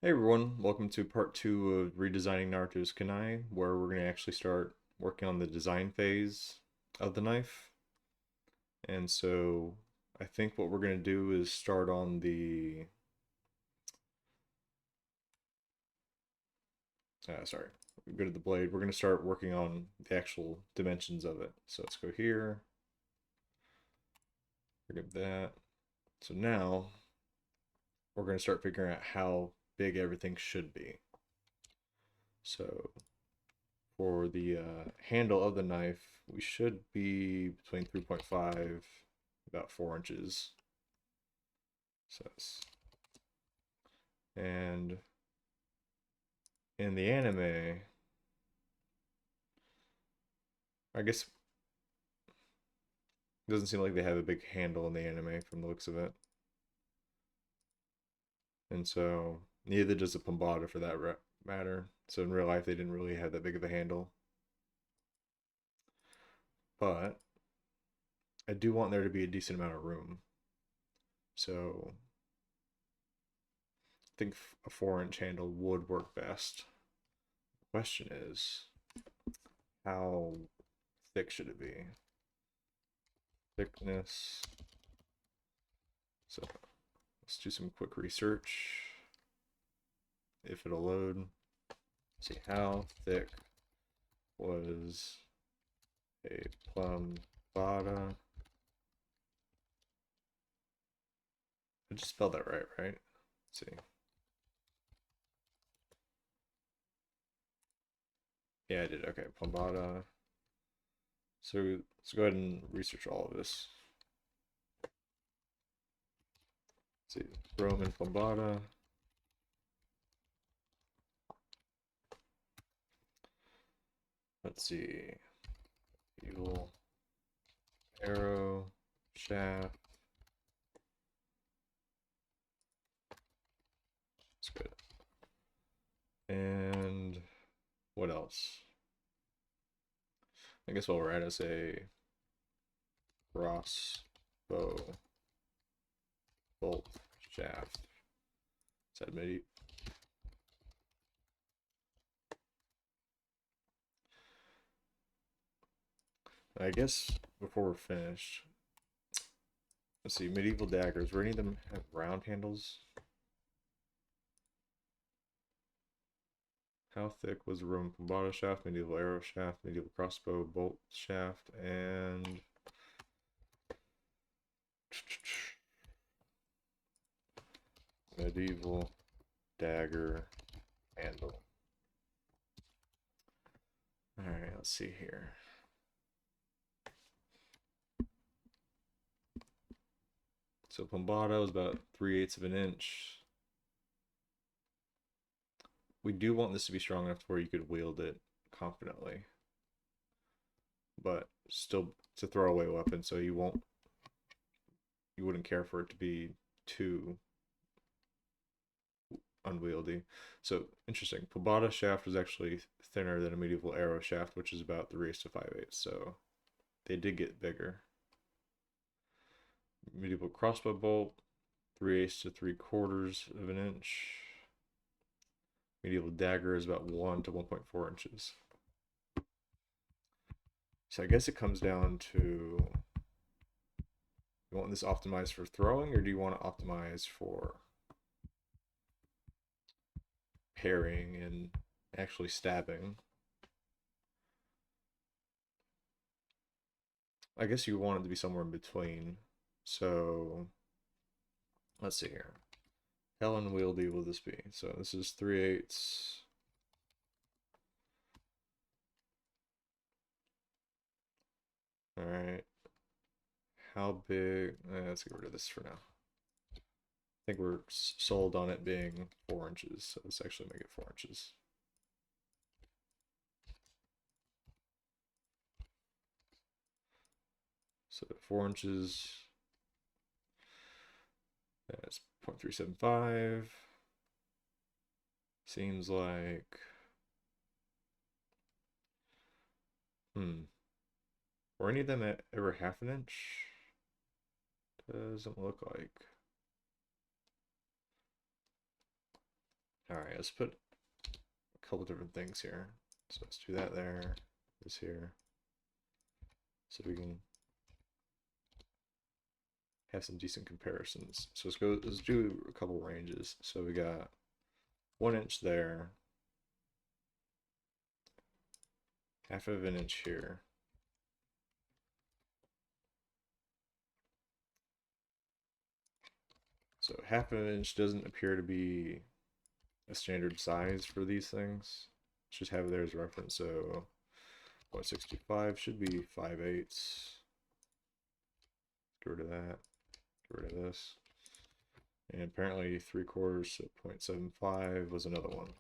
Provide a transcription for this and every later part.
Hey everyone, welcome to part two of redesigning Naruto's Kunai, where we're going to actually start working on the design phase of the knife. And so I think what we're going to do is start on sorry, we go to the blade. We're going to start working on the actual dimensions of it. So let's go here, forgive that. So now we're going to start figuring out how big everything should be. So for the handle of the knife, we should be between 3.5, about 4 inches. So, and in the anime, I guess it doesn't seem like they have a big handle in the anime from the looks of it. And so neither does the Pombada for that matter. So in real life, they didn't really have that big of a handle. But I do want there to be a decent amount of room. So I think a 4-inch handle would work best. The question is, how thick should it be? Thickness. So let's do some quick research. If it'll load. See how thick was a plum bada. I just spelled that right, right? Let's see. Yeah, I did. Okay, Plambada. So let's go ahead and research all of this. Let's see, Roman Plambada. Let's see, evil arrow shaft. That's good. And what else? I guess while we're at it, say crossbow bolt shaft. Is that midi? I guess before we're finished, let's see, medieval daggers. Were any of them have round handles? How thick was the Roman Pombada shaft, medieval arrow shaft, medieval crossbow bolt shaft, and medieval dagger handle? Alright, let's see here. So Pombada was about 3/8 of an inch. We do want this to be strong enough to where you could wield it confidently, but still it's a throwaway weapon, so you wouldn't care for it to be too unwieldy. So interesting. Pobata shaft was actually thinner than a medieval arrow shaft, which is about 3/8 to 5/8. So they did get bigger. Medieval crossbow bolt, 3/8 to 3/4 of an inch. Medieval dagger is about 1 to 1.4 inches. So I guess it comes down to, you want this optimized for throwing, or do you want to optimize for parrying and actually stabbing? I guess you want it to be somewhere in between. So let's see here. How unwieldy will this be? So this is 3/8. All right. How big? Let's get rid of this for now. I think we're sold on it being 4 inches. So let's actually make it 4 inches. So 4 inches. That's 0.375. Seems like, were any of them at ever half an inch? Doesn't look like. All right, let's put a couple different things here. So let's do that there, this here, so we can have some decent comparisons. So let's do a couple ranges. So we got 1 inch there, half of an inch here. So half of an inch doesn't appear to be a standard size for these things. Let's just have it there as a reference. So 0.65 should be 5/8. Get rid of that. Get rid of this. And apparently 3/4, so 0.75 was another one.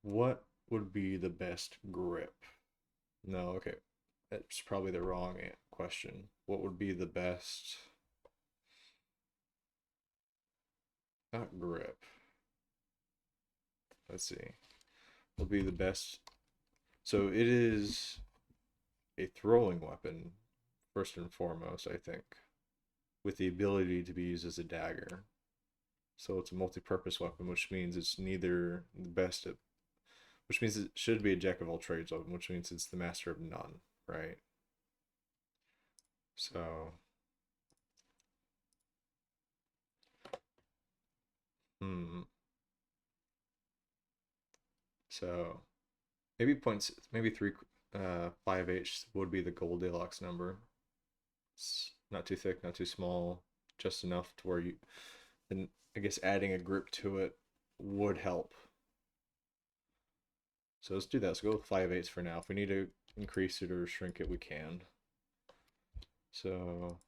What would be the best grip? No, okay. That's probably the wrong question. What would be the best, not grip. Let's see. Will be the best. So it is a throwing weapon, first and foremost, I think, with the ability to be used as a dagger. So it's a multi-purpose weapon, which means it's neither the best at, which means it should be a jack of all trades weapon, which means it's the master of none, right? So, so maybe points, maybe 5/8 would be the Goldilocks number. It's not too thick, not too small, just enough to where you, and I guess adding a grip to it would help. So let's do that. Let's go with 5/8 for now. If we need to increase it or shrink it, we can. So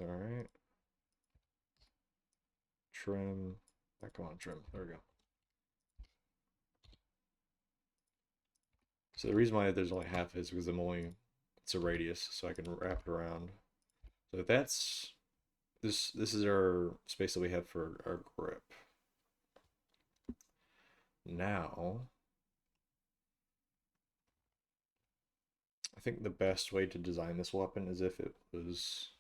all right. Trim. Come on, trim. There we go. So the reason why there's only half is because it's a radius, so I can wrap it around. So that's this is our space that we have for our grip. Now, I think the best way to design this weapon is if it was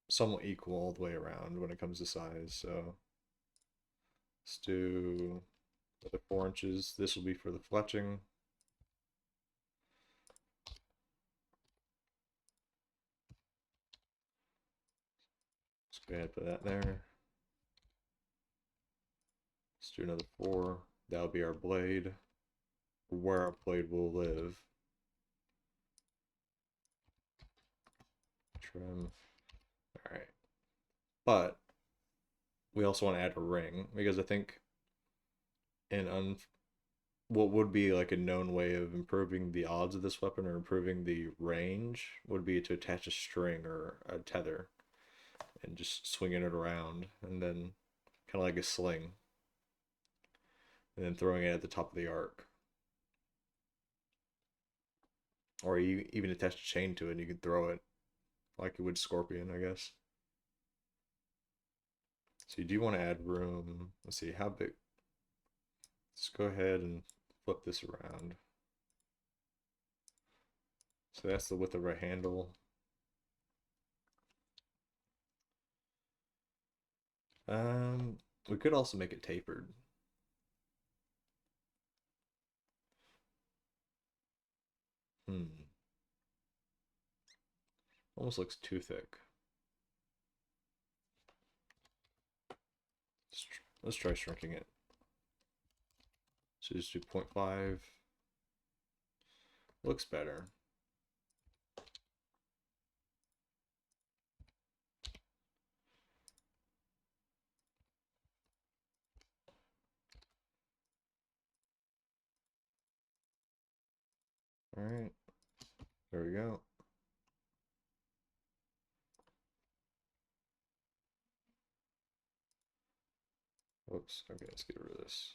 somewhat equal all the way around when it comes to size. So let's do the 4 inches. This will be for the fletching. Let's go ahead and put that there. Let's do another 4. That'll be our blade, where our blade will live. Trim. All right. But we also want to add a ring because I think what would be like a known way of improving the odds of this weapon or improving the range would be to attach a string or a tether and just swinging it around and then kind of like a sling and then throwing it at the top of the arc. Or you even attach a chain to it and you could throw it like you would Scorpion, I guess. So you do want to add room. Let's see, how big? Let's go ahead and flip this around. So that's the width of our handle. We could also make it tapered. Almost looks too thick. Let's try shrinking it. So just do 0.5. Looks better. All right, there we go. Oops, okay, let's get rid of this.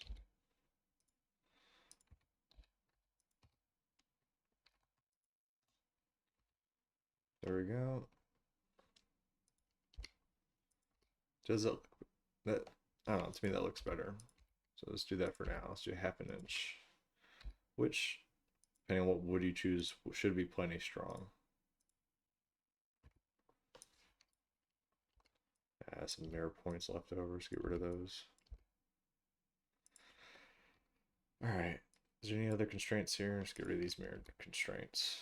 There we go. Does it look, that, I don't know, to me that looks better. So let's do that for now. Let's do 1/2 inch, which depending on what wood you choose, should be plenty strong. Some mirror points left over, let's get rid of those. Alright, is there any other constraints here? Let's get rid of these mirror constraints.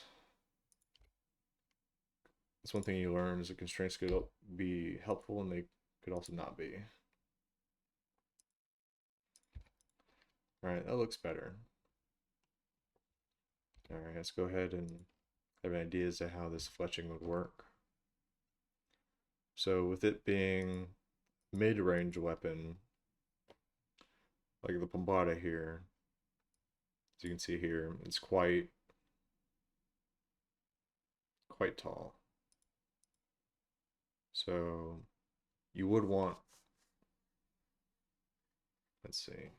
That's one thing you learn is that constraints could be helpful and they could also not be. Alright, that looks better. Alright, let's go ahead and have an idea as to how this fletching would work. So with it being mid-range weapon, like the Bombada here, as you can see here, it's quite tall. So you would want, let's see,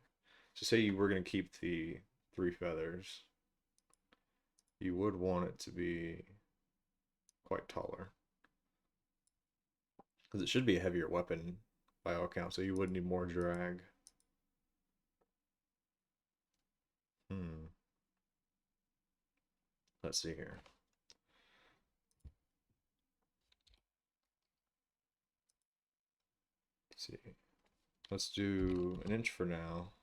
so say you were going to keep the 3 feathers, you would want it to be quite taller. Because it should be a heavier weapon by all accounts, so you would need more drag. Let's see here. Let's see. Let's do an inch for now.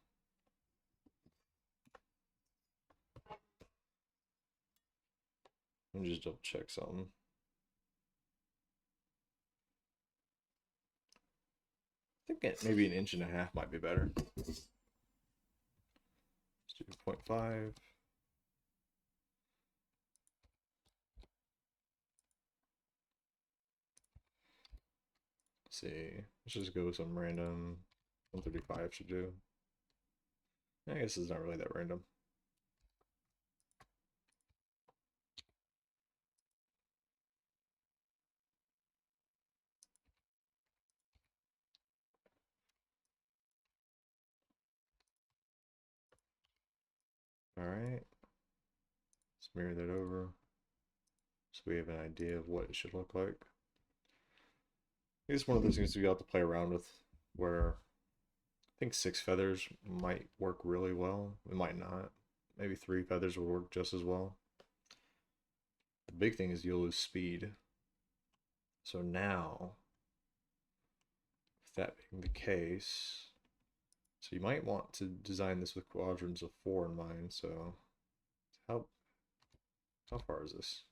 Let me just double check something. I think maybe an inch and a half might be better. Let's do 0.5. Let's see. Let's just go with some random 135 should do. I guess it's not really that random. Alright. Let's mirror that over so we have an idea of what it should look like. It's one of those things we have to play around with where I think 6 feathers might work really well. It might not. Maybe 3 feathers will work just as well. The big thing is you'll lose speed. So now, with that being the case, so you might want to design this with quadrants of 4 in mind. So how far is this?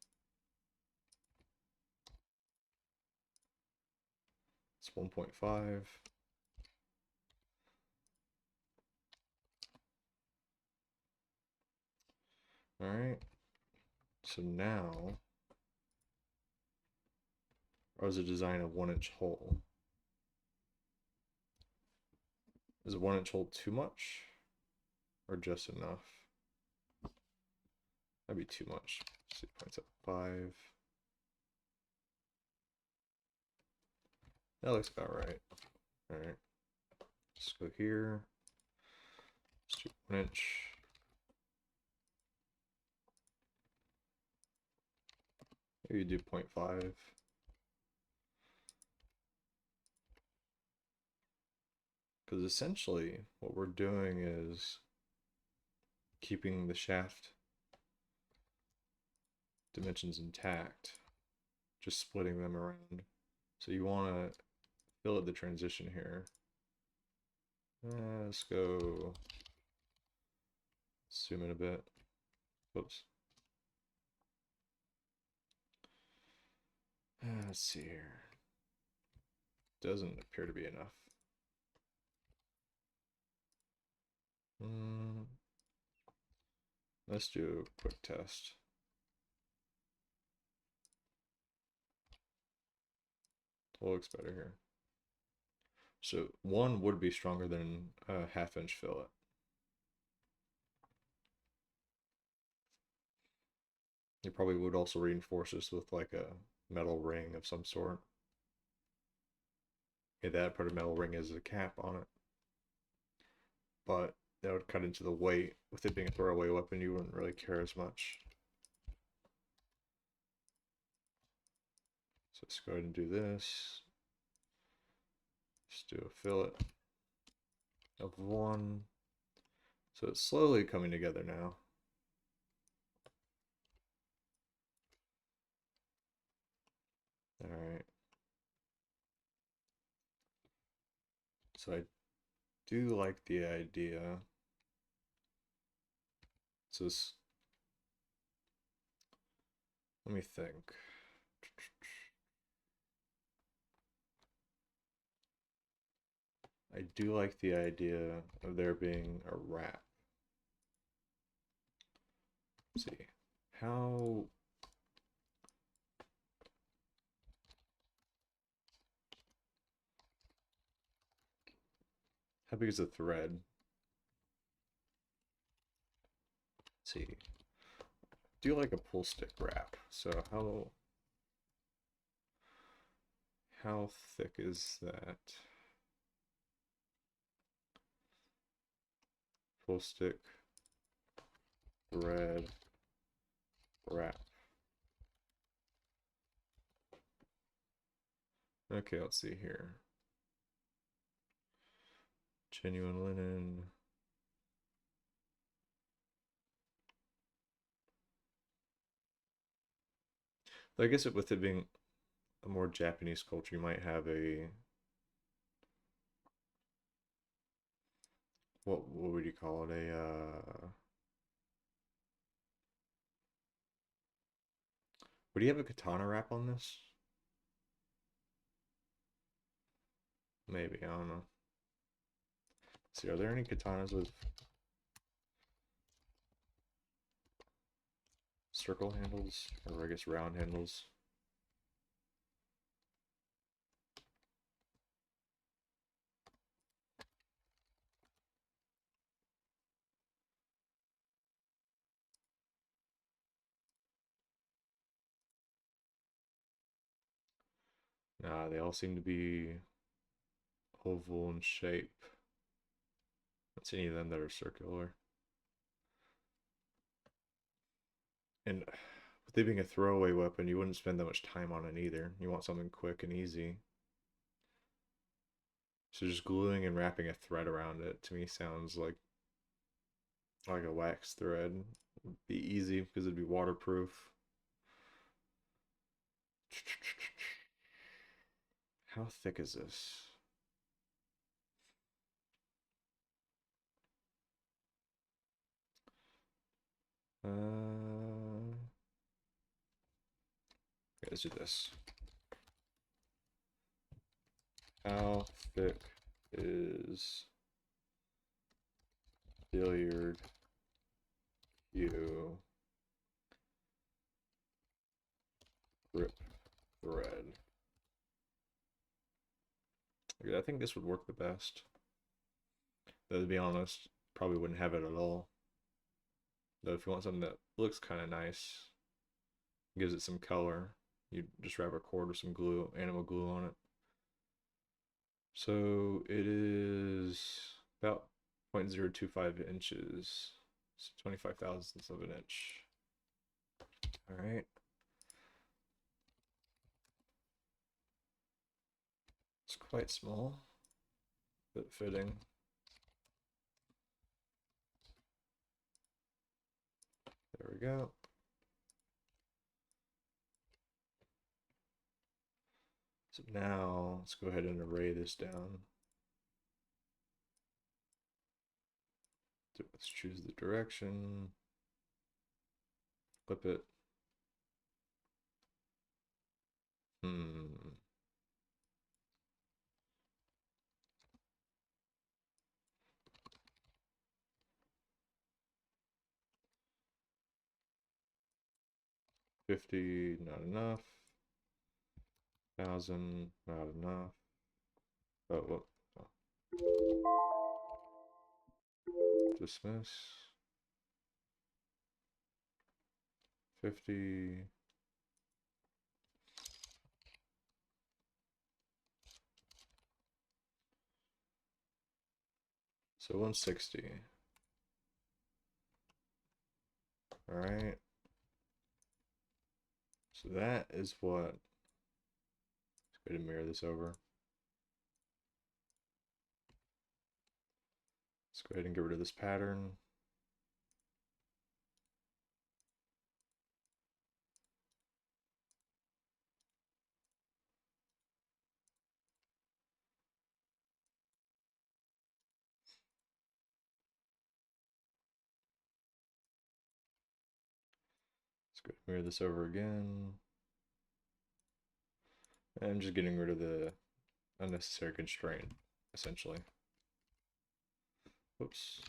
It's 1.5. All right. So now, or is it design a 1-inch hole? Is a 1-inch hole too much or just enough? That'd be too much. Let's see, 0.75. That looks about right. All right. Let's go here. Let's do 1 inch. Maybe do 0.5. Because essentially what we're doing is keeping the shaft dimensions intact, just splitting them around. So you want to fill out the transition here. Let's go zoom in a bit. Whoops. Let's see here. Doesn't appear to be enough. Let's do a quick test. What looks better here? So 1 would be stronger than a 1/2-inch fillet. You probably would also reinforce this with like a metal ring of some sort. Yeah, that part of metal ring is a cap on it. But that would cut into the weight. With it being a throwaway weapon, you wouldn't really care as much. So let's go ahead and do this. Just do a fillet of 1. So it's slowly coming together now. So I do like the idea. So this, let me think. I do like the idea of there being a wrap. Let's see. How big is the thread? Let's see. Do like a pull stick wrap. So how thick is that? Pull stick thread wrap. Okay, let's see here. Genuine linen. I guess with it being a more Japanese culture, you might have a what would you call it? Would you have a katana wrap on this? Maybe, I don't know. Let's see, are there any katanas with circle handles? Or I guess round handles? Nah, they all seem to be oval in shape. Not see any of them that are circular. And with it being a throwaway weapon, you wouldn't spend that much time on it either. You want something quick and easy. So just gluing and wrapping a thread around it to me sounds like a wax thread. Would be easy because it'd be waterproof. How thick is this? Okay, let's do this. How thick is billiard cue grip thread? Okay, I think this would work the best. Though to be honest, probably wouldn't have it at all. Though if you want something that looks kind of nice, gives it some color, you just wrap a cord with some glue, animal glue on it. So it is about 0.025 inches, so 25 thousandths of an inch. All right. It's quite small, but fitting. There we go. So now let's go ahead and array this down. So let's choose the direction, clip it. 50, not enough. 1,000, not enough. Oh, well, dismiss. 50. So 160. All right. So that is what. Let's go ahead and mirror this over. Let's go ahead and get rid of this pattern. Let's go mirror this over again. And I'm just getting rid of the unnecessary constraint, essentially. Whoops.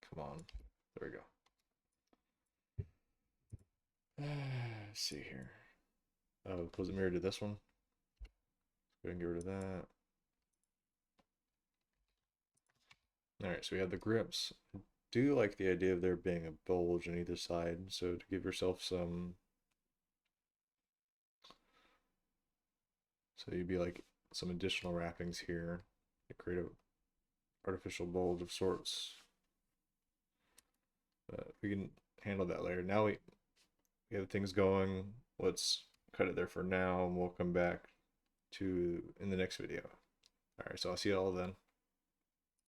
Come on. There we go. Let's see here. Oh, was it mirrored to this one? Go ahead and get rid of that. Alright, so we have the grips. I do like the idea of there being a bulge on either side, so to give yourself some... So you'd be like some additional wrappings here to create a artificial bulge of sorts. But we can handle that later. Now we have things going. Let's cut it there for now, and we'll come back to in the next video. Alright, so I'll see you all then.